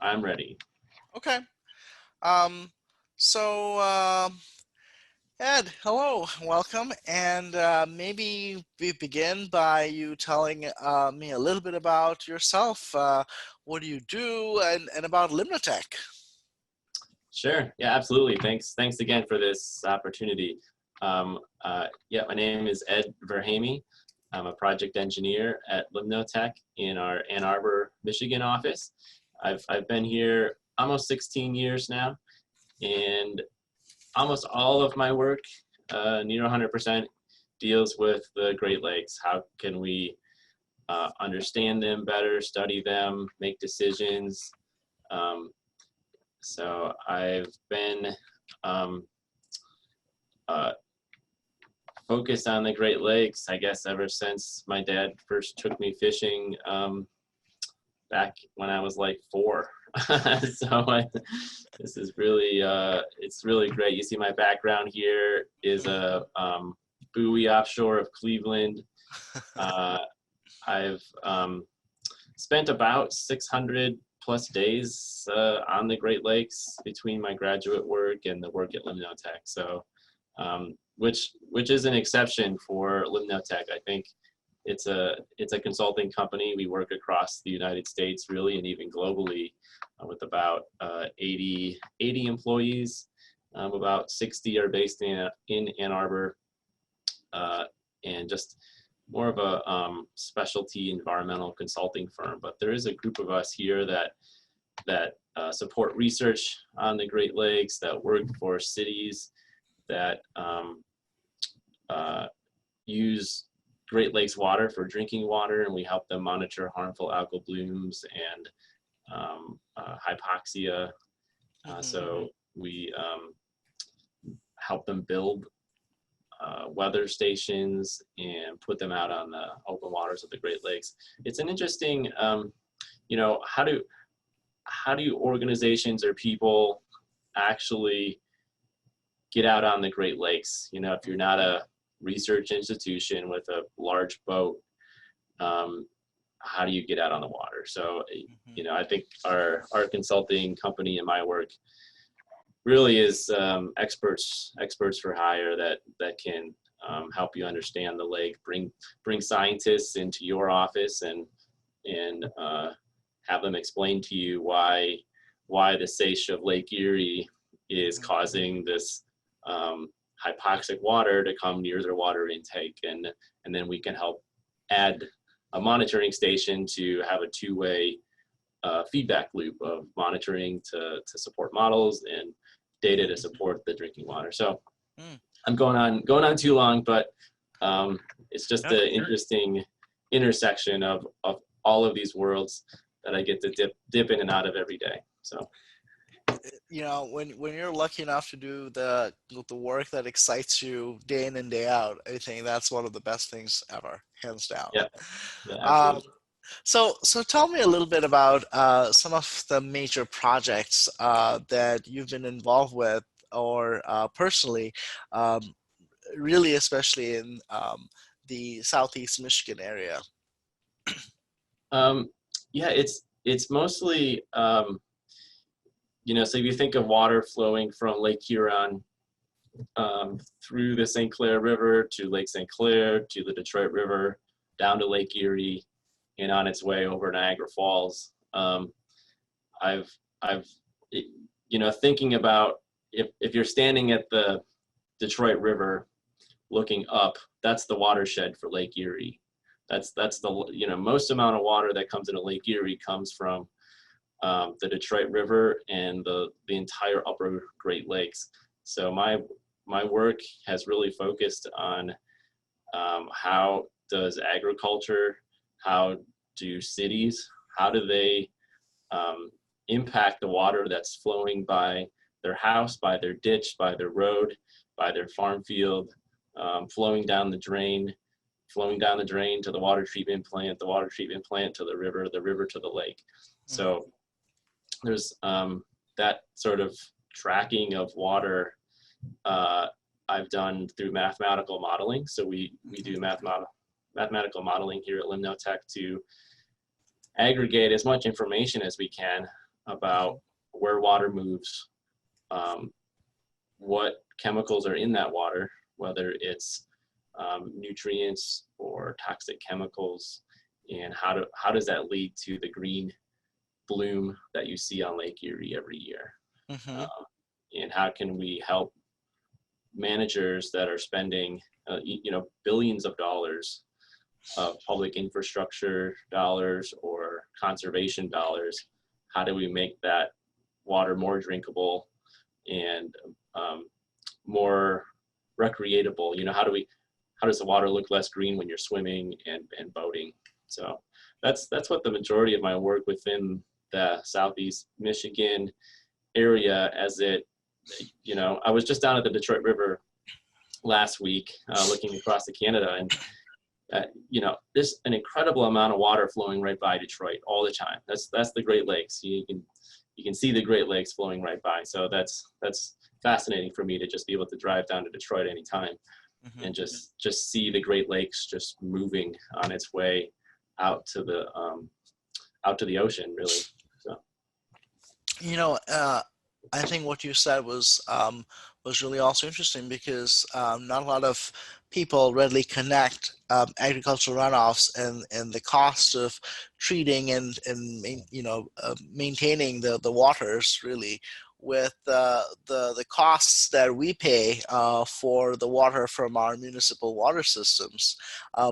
I'm ready. Okay. Um, so, Ed, hello, welcome. And maybe we begin by you telling me a little bit about yourself. What do you do and about Limnotech? Sure. Yeah, absolutely. Thanks again for this opportunity. Yeah, my name is Ed VERHAMME. I'm a project engineer at Limnotech in our Ann Arbor, Michigan office. I've been here almost 16 years now, and almost all of my work, near 100%, deals with the Great Lakes. How can we understand them better, study them, make decisions? Um, so I've been um, uh, focused on the Great Lakes, I guess, ever since my dad first took me fishing back when I was like 4. This is really, it's really great. You see my background here is a buoy offshore of Cleveland. Uh, I've spent about 600 plus days on the Great Lakes between my graduate work and the work at Limnotech. So, which is an exception for Limnotech. I think it's a consulting company. We work across the United States, really, and even globally, with about 80 employees. About 60 are based in Ann Arbor, and just more of a specialty environmental consulting firm. But there is a group of us here that support research on the Great Lakes, that work for cities, that use Great Lakes water for drinking water, and we help them monitor harmful algal blooms and hypoxia. So we help them build weather stations and put them out on the open waters of the Great Lakes. It's an interesting, how do organizations or people actually get out on the Great Lakes? If you're not a research institution with a large boat, how do you get out on the water? So, I think our consulting company and my work really is experts for hire that can help you understand the lake, bring scientists into your office and have them explain to you why the seiche of Lake Erie is causing this hypoxic water to come near their water intake, and then we can help add a monitoring station to have a two-way feedback loop of monitoring to support models and data to support the drinking water. So I'm going on too long, but it's just an interesting intersection of all of these worlds that I get to dip in and out of every day. So, when you're lucky enough to do the work that excites you day in and day out, I think that's one of the best things ever, hands down. yeah, Um, absolutely. so tell me a little bit about some of the major projects that you've been involved with, or personally, um, really especially in the Southeast Michigan area. Yeah, it's mostly so if you think of water flowing from Lake Huron through the St. Clair River to Lake St. Clair to the Detroit River down to Lake Erie and on its way over Niagara Falls. I've thinking about if you're standing at the Detroit River looking up, that's the watershed for Lake Erie. That's the most amount of water that comes into Lake Erie comes from the Detroit River and the entire upper Great Lakes. So my work has really focused on how does agriculture, how do cities, how do they impact the water that's flowing by their house, by their ditch, by their road, by their farm field, flowing down the drain to the water treatment plant, the water treatment plant to the river to the lake. So there's that sort of tracking of water I've done through mathematical modeling. So we do mathematical modeling here at Limnotech to aggregate as much information as we can about where water moves, um, what chemicals are in that water, whether it's nutrients or toxic chemicals, and how does that lead to the green bloom that you see on Lake Erie every year? Mm-hmm. Um, and how can we help managers that are spending billions of dollars of public infrastructure dollars or conservation dollars? How do we make that water more drinkable and more recreatable? How does the water look less green when you're swimming and boating? So that's what the majority of my work within the Southeast Michigan area. I was just down at the Detroit River last week, looking across to Canada, and there's an incredible amount of water flowing right by Detroit all the time. That's the Great Lakes. You can see the Great Lakes flowing right by. So that's fascinating for me to just be able to drive down to Detroit anytime Mm-hmm. and just see the Great Lakes just moving on its way out to the ocean, really. So I think what you said was really also interesting because not a lot of people readily connect agricultural runoffs and the cost of treating and maintaining the waters really with the costs that we pay for the water from our municipal water systems,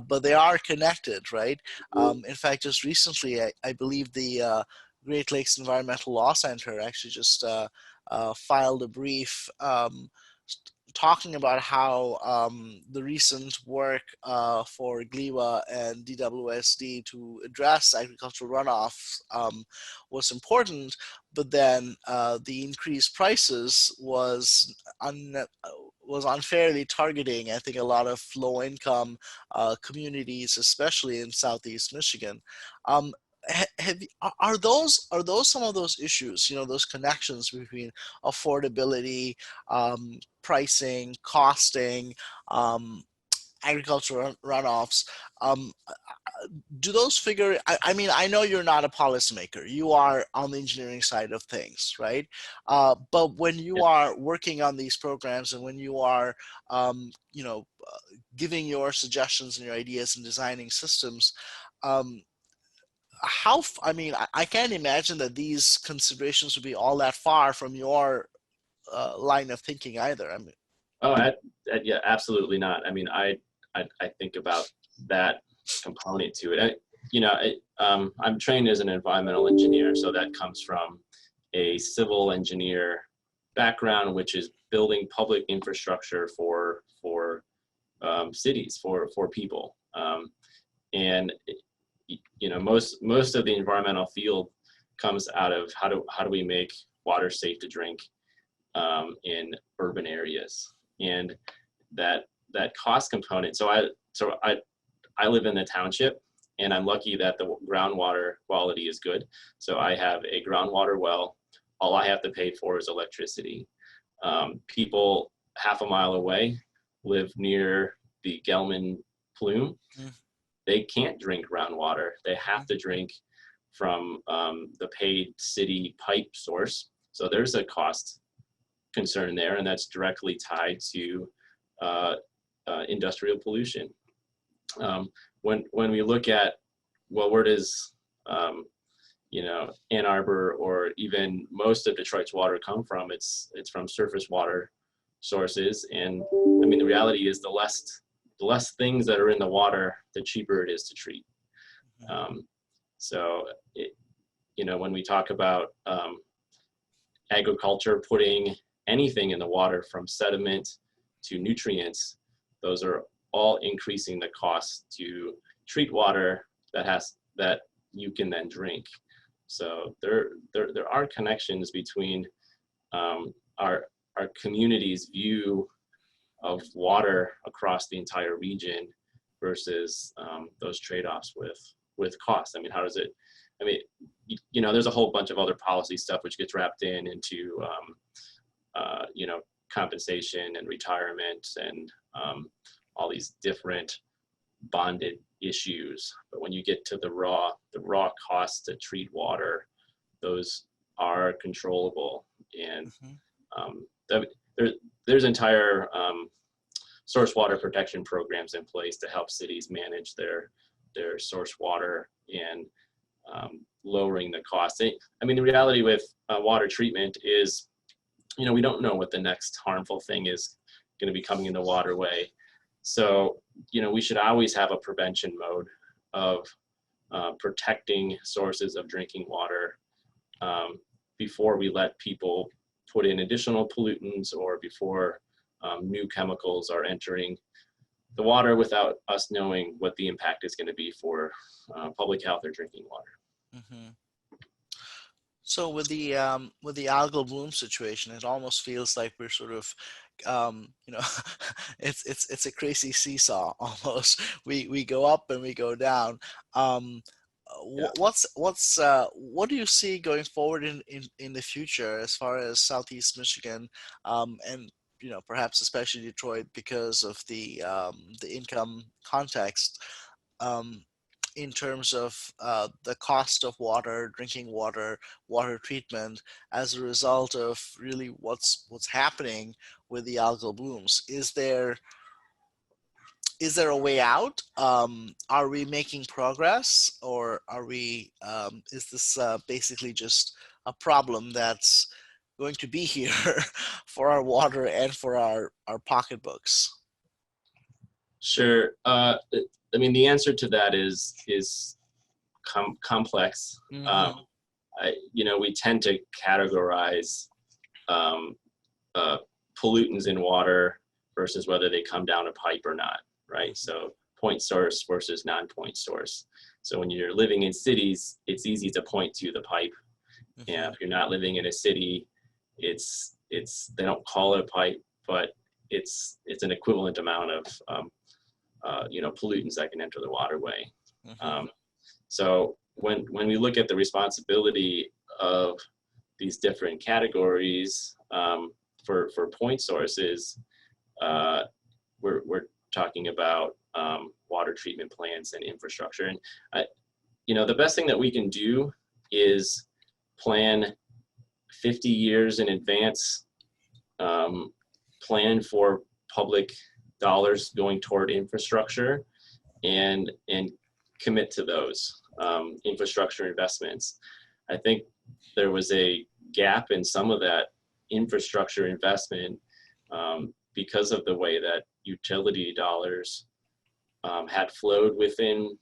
but they are connected, right? In fact, just recently, I believe the Great Lakes Environmental Law Center actually just filed a brief talking about how the recent work for GLEWA and DWSD to address agricultural runoff was important, but then the increased prices was unfairly targeting, I think, a lot of low-income communities, especially in Southeast Michigan. Um, are those some of those issues, those connections between affordability, pricing, costing, um, agricultural runoffs? um, do those figure? I mean, I know you're not a policymaker, you are on the engineering side of things, right? But when you yeah. are working on these programs and when you are giving your suggestions and your ideas and designing systems, um, I mean, I can't imagine that these considerations would be all that far from your line of thinking either. I mean, Oh, yeah, absolutely not. I mean, I think about that component to it. I'm trained as an environmental engineer, so that comes from a civil engineer background, which is building public infrastructure for cities, for people. And most of the environmental field comes out of how do we make water safe to drink in urban areas, and that cost component. I live in the township, and I'm lucky that the groundwater quality is good. So I have a groundwater well. All I have to pay for is electricity. People half a mile away live near the Gelman plume. mm, They can't drink groundwater. They have to drink from the paid city pipe source. So there's a cost concern there, and that's directly tied to industrial pollution. When we look at, well, where does Ann Arbor or even most of Detroit's water come from? It's from surface water sources, and I mean the reality is the less things that are in the water, the cheaper it is to treat. Um, so when we talk about agriculture putting anything in the water from sediment to nutrients, those are all increasing the cost to treat water that you can then drink. So there are connections between our community's view of water across the entire region versus those trade-offs with cost. I mean, how does it? I mean, there's a whole bunch of other policy stuff which gets wrapped into compensation and retirement and all these different bonded issues. But when you get to the raw costs to treat water, those are controllable. And Mhm. there, there's entire source water protection programs in place to help cities manage their source water and lowering the cost. I mean, the reality with water treatment is, we don't know what the next harmful thing is going to be coming in the waterway. So, we should always have a prevention mode of protecting sources of drinking water before we let people put in additional pollutants or before new chemicals are entering the water without us knowing what the impact is going to be for public health or drinking water. Mhm. So with the algal bloom situation, it almost feels like we're sort of, you know, it's a crazy seesaw almost. We go up and we go down. Um, Yeah. what do you see going forward in the future as far as Southeast Michigan, and perhaps especially Detroit because of the income context? Um, in terms of the cost of water, drinking water, water treatment, as a result of really what's happening with the algal blooms. Is there a way out? Are we making progress, or are we? Is this basically just a problem that's going to be here for our water and for our pocketbooks? Sure. I mean, the answer to that is complex. Mm-hmm. We tend to categorize um, uh, pollutants in water versus whether they come down a pipe or not, right? So point source versus non-point source. So when you're living in cities, it's easy to point to the pipe. Mm-hmm. And if you're not living in a city, it's they don't call it a pipe, but it's an equivalent amount of pollutants that can enter the waterway. Mm-hmm. Um, so when we look at the responsibility of these different categories for point sources, we're talking about water treatment plants and infrastructure. And the best thing that we can do is plan 50 years in advance, plan for public dollars going toward infrastructure, and commit to those infrastructure investments. I think there was a gap in some of that infrastructure investment because of the way that utility dollars had flowed within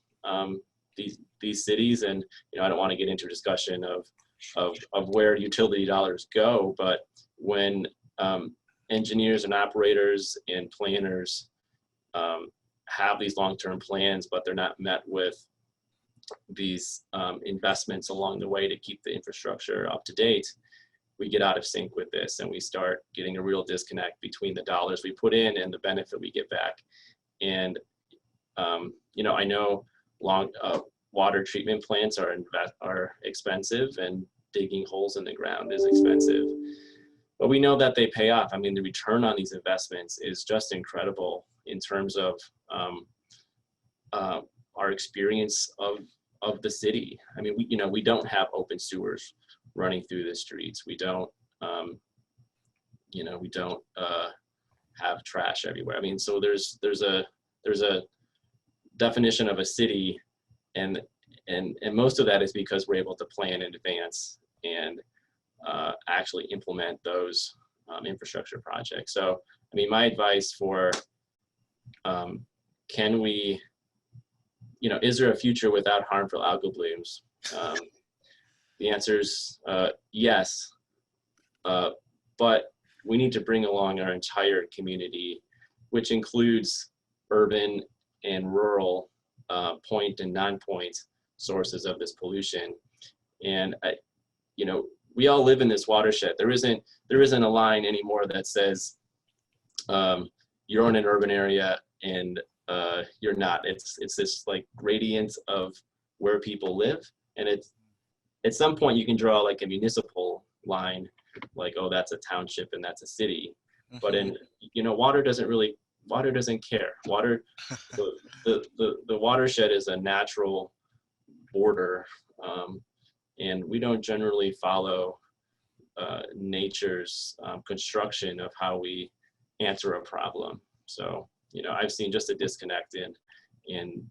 these cities. And I don't want to get into a discussion of where utility dollars go, but when engineers and operators and planners have these long-term plans, but they're not met with these investments along the way to keep the infrastructure up to date, we get out of sync with this, and we start getting a real disconnect between the dollars we put in and the benefit we get back. And I know water treatment plants are expensive, and digging holes in the ground is expensive, but we know that they pay off. I mean, the return on these investments is just incredible in terms of our experience of the city. I mean, we don't have open sewers running through the streets. We don't have trash everywhere. I mean, so there's a definition of a city, and most of that is because we're able to plan in advance and actually implement those infrastructure projects. So, I mean, my advice for can we, is there a future without harmful algal blooms? The answer is yes, but we need to bring along our entire community, which includes urban and rural point and non-point sources of this pollution. And we all live in this watershed. There isn't a line anymore that says you're in an urban area and you're not. It's this like gradient of where people live, and it's at some point you can draw like a municipal line, like, oh, that's a township and that's a city. But in water doesn't care. Water, the watershed is a natural border, and we don't generally follow nature's construction of how we answer a problem. So, you know, I've seen just a disconnect in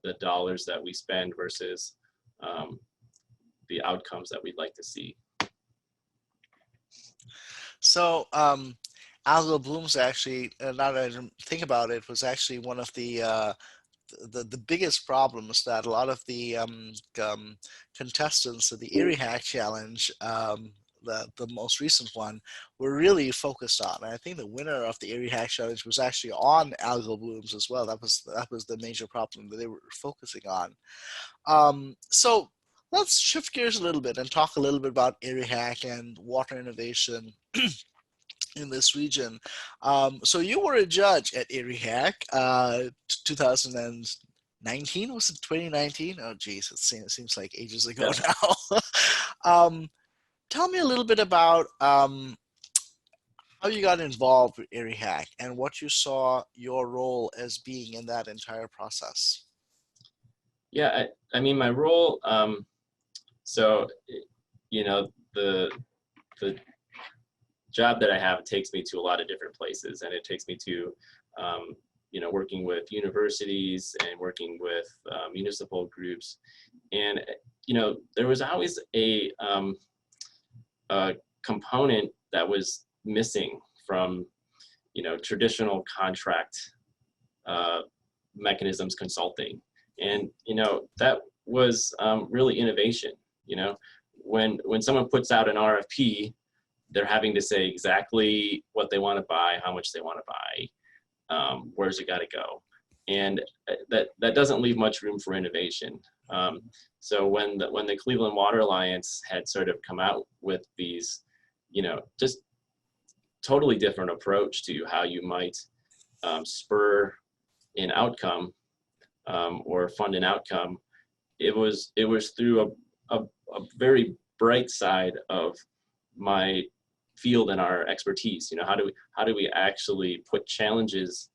the dollars that we spend versus the outcomes that we'd like to see. So algal blooms actually, now that I think about it, was actually one of the biggest problems that a lot of the contestants of the Erie Hack Challenge, the most recent one, were really focused on. And I think the winner of the Erie Hack Challenge was actually on algal blooms as well. That was the major problem that they were focusing on. So let's shift gears a little bit and talk a little bit about Erie Hack and water innovation in this region. So you were a judge at Erie Hack 2019, was it 2019? Oh geez, it seems like ages ago now. Tell me a little bit about how you got involved with Erie Hack and what you saw your role as being in that entire process. Yeah, I mean, my role, so, you know, the job that I have takes me to a lot of different places, and it takes me to, you know, working with universities and working with municipal groups. And, you know, there was always a component that was missing from, you know, traditional contract mechanisms consulting. And, you know, that was really innovation. You know, when someone puts out an RFP, they're having to say exactly what they want to buy, how much they want to buy, where's it got to go. And that doesn't leave much room for innovation. So when the Cleveland Water Alliance had sort of come out with these, you know, just totally different approach to how you might spur an outcome or fund an outcome, it was through a very bright side of my field and our expertise. You know, how do we actually put challenges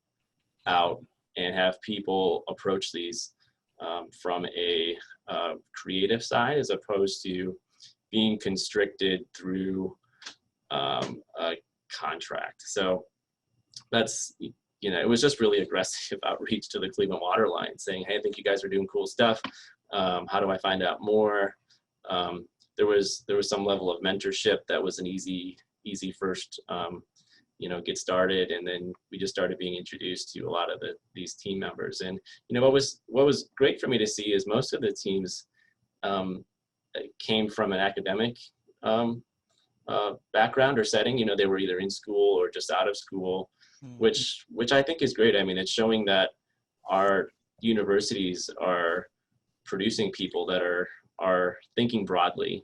out and have people approach these from a creative side as opposed to being constricted through a contract. So that's, you know, it was just really aggressive outreach to the Cleveland Water Alliance saying, hey, I think you guys are doing cool stuff. How do I find out more? There was some level of mentorship that was an easy first, you know, get started. And then we just started being introduced to a lot of these team members. And, you know, what was great for me to see is most of the teams came from an academic background or setting. You know, they were either in school or just out of school, which I think is great. I mean, it's showing that our universities are producing people that are thinking broadly.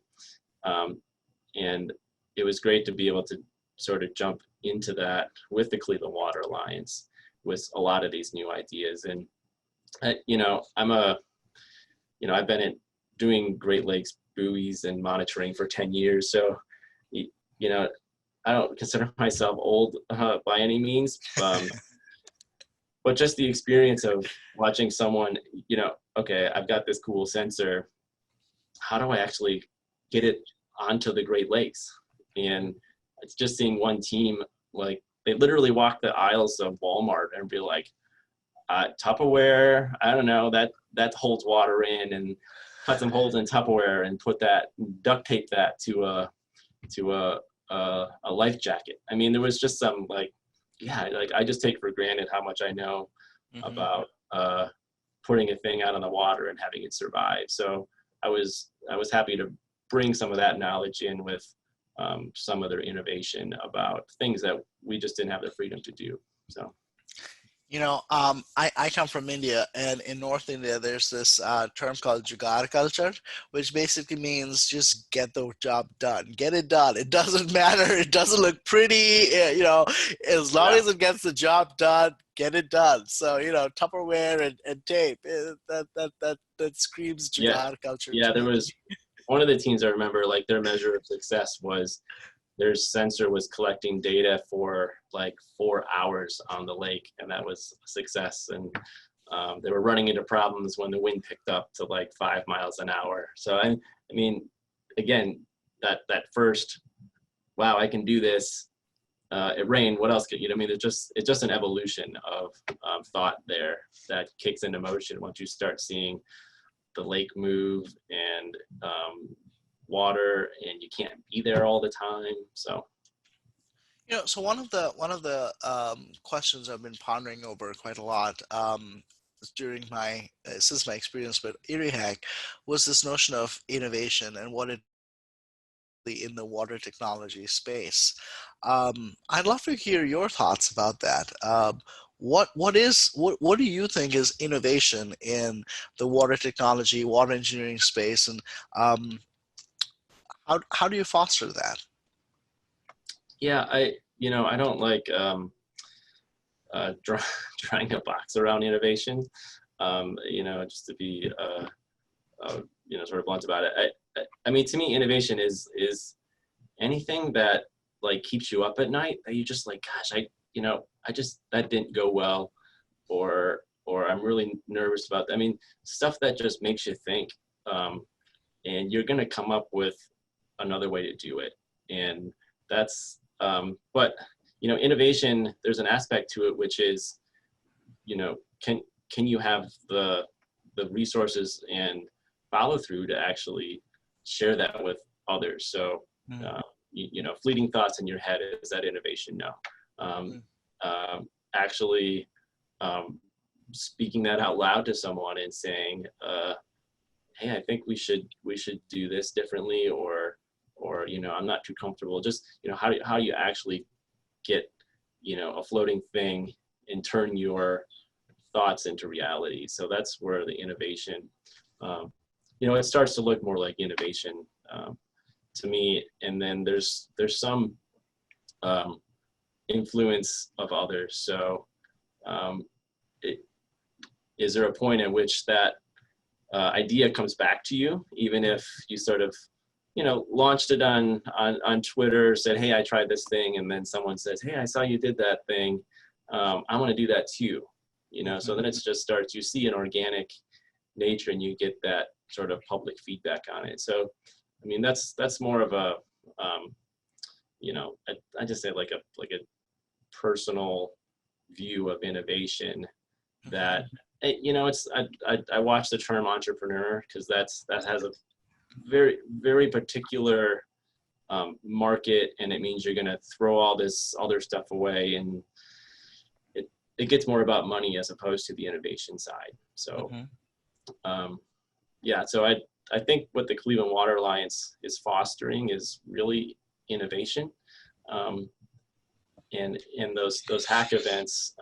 And it was great to be able to sort of jump into that with the Cleveland Water Alliance with a lot of these new ideas. And, you know, I've been doing Great Lakes buoys and monitoring for 10 years. So, you know, I don't consider myself old by any means, but just the experience of watching someone, you know, okay, I've got this cool sensor. How do I actually get it onto the Great Lakes? And it's just seeing one team, like they literally walk the aisles of Walmart and be like, Tupperware, I don't know, that holds water in, and cut some holes in Tupperware and put that, duct tape that to a life jacket. I mean, there was just some like, yeah, like I just take for granted how much I know about putting a thing out on the water and having it survive. So I was happy to bring some of that knowledge in with some of their innovation about things that we just didn't have the freedom to do. So. You know, I come from India, and in North India, there's this term called jugaad culture, which basically means just get the job done, get it done. It doesn't matter. It doesn't look pretty. You know, as long as it gets the job done, get it done. So, you know, Tupperware and tape, that screams jugaad culture. Yeah, there was one of the teams I remember, like their measure of success was their sensor was collecting data for like 4 hours on the lake, and that was a success. And they were running into problems when the wind picked up to like 5 miles an hour. So I mean, again, that first wow, I can do this. It rained. What else could you know? I mean, it's just an evolution of thought there that kicks into motion once you start seeing the lake move and water, and you can't be there all the time. So So one of the questions I've been pondering over quite a lot during my since my experience with Erie Hack was this notion of innovation and what it in the water technology space. I'd love to hear your thoughts about that. What do you think is innovation in the water technology, water engineering space, and how do you foster that? yeah, I don't like drawing a box around innovation. Just to be sort of blunt about it. I mean, to me, innovation is anything that like keeps you up at night that you just like, gosh, I just that didn't go well, or I'm really nervous about that. I mean, stuff that just makes you think, and you're gonna come up with another way to do it, and that's but innovation. There's an aspect to it which is, can you have the resources and follow through to actually share that with others? So, fleeting thoughts in your head, is that innovation? No. Actually, speaking that out loud to someone and saying, "Hey, I think we should do this differently," or I'm not too comfortable. Just how do you actually get a floating thing and turn your thoughts into reality? So that's where the innovation, it starts to look more like innovation to me. And then there's some influence of others. So is there a point at which that idea comes back to you, even if you sort of launched it on Twitter, said, "Hey, I tried this thing," and then someone says, "Hey, I saw you did that thing. I want to do that too." So then it's just starts, you see an organic nature and you get that sort of public feedback on it. So, I mean, that's more of a, I just say like a personal view of innovation that, I watch the term entrepreneur because that has a very, very particular market, and it means you're going to throw all this other stuff away, and it gets more about money as opposed to the innovation side. So, so I think what the Cleveland Water Alliance is fostering is really innovation. And those hack events,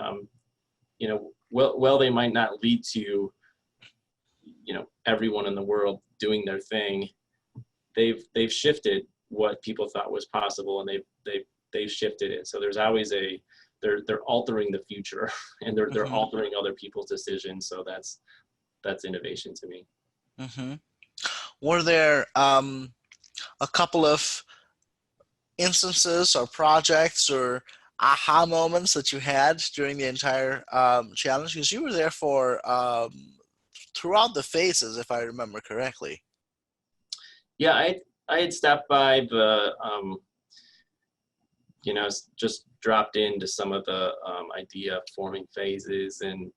well, they might not lead to, everyone in the world doing their thing. They've shifted what people thought was possible, and they've shifted it. So there's always they're altering the future, and they're altering other people's decisions. So that's innovation to me. Were there a couple of instances or projects or aha moments that you had during the entire challenge? Because you were there for throughout the phases, if I remember correctly. Yeah, I had stopped by the just dropped into some of the idea forming phases, and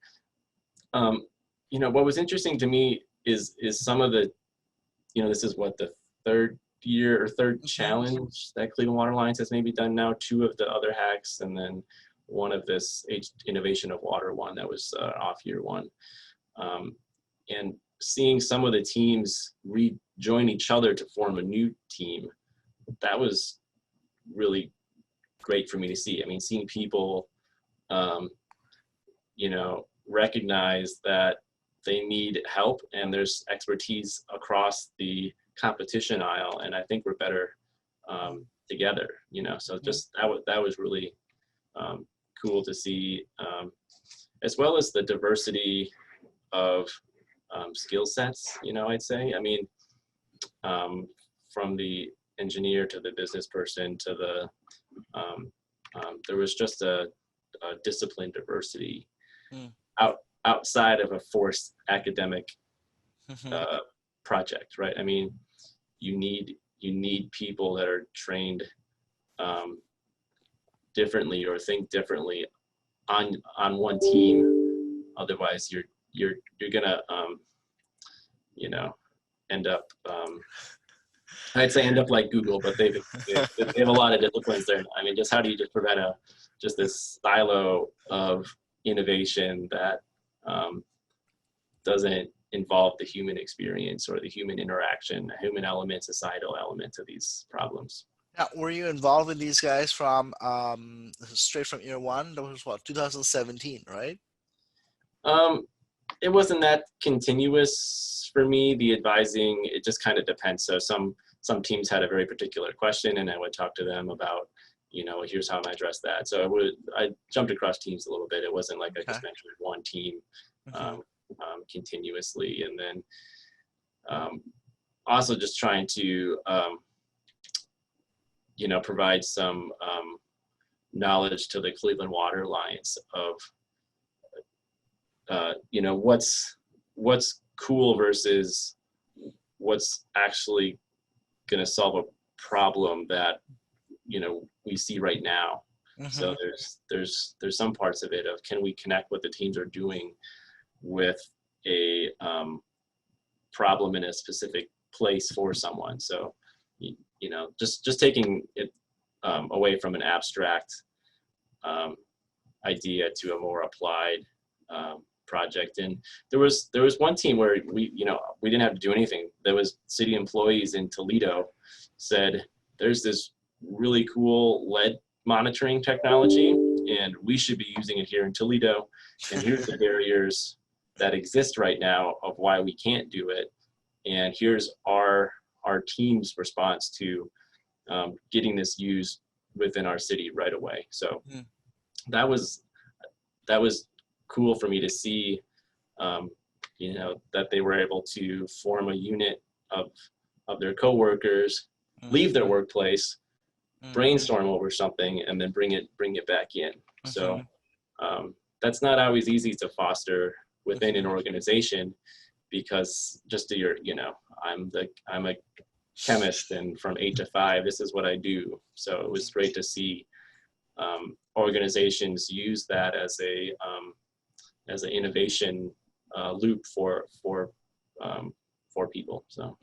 what was interesting to me is some of the, this is what, the third year or third challenge that Cleveland Water Alliance has maybe done now, 2 of the other hacks, and then one of this Innovation of Water one that was off year 1. And seeing some of the teams rejoin each other to form a new team, that was really great for me to see. I mean, seeing people, recognize that they need help, and there's expertise across the competition aisle, and I think we're better together. So just that was really cool to see, as well as the diversity of skill sets. I'd say. I mean, from the engineer to the business person to the there was just a discipline diversity outside of a forced academic project, right? I mean, you need people that are trained differently or think differently on one team. Otherwise, you're gonna you know end up I'd say end up like Google, but they have a lot of disciplines there. I mean, just how do you just prevent just this silo of innovation that doesn't involve the human experience or the human interaction, a human element, societal element to these problems. Now, were you involved with these guys from straight from year one? That was what, 2017, right? Um, it wasn't that continuous for me. The advising, it just kind of depends. So some teams had a very particular question, and I would talk to them about, here's how I address that. So I jumped across teams a little bit. It wasn't like I just mentioned one team continuously, and then also just trying to provide some knowledge to the Cleveland Water Alliance of what's cool versus what's actually going to solve a problem that we see right now. So there's some parts of it of, can we connect what the teams are doing with a problem in a specific place for someone. So just taking it away from an abstract idea to a more applied project. And there was one team where we didn't have to do anything. There was city employees in Toledo said, there's this really cool lead monitoring technology, and we should be using it here in Toledo. And here's the barriers that exist right now of why we can't do it. And here's our team's response to getting this used within our city right away. So that was cool for me to see, that they were able to form a unit of their coworkers, leave their workplace, brainstorm over something, and then bring it back in. So that's not always easy to foster within an organization, because just to I'm a chemist, and from 8 to 5, this is what I do. So it was great to see organizations use that as an innovation loop for people. So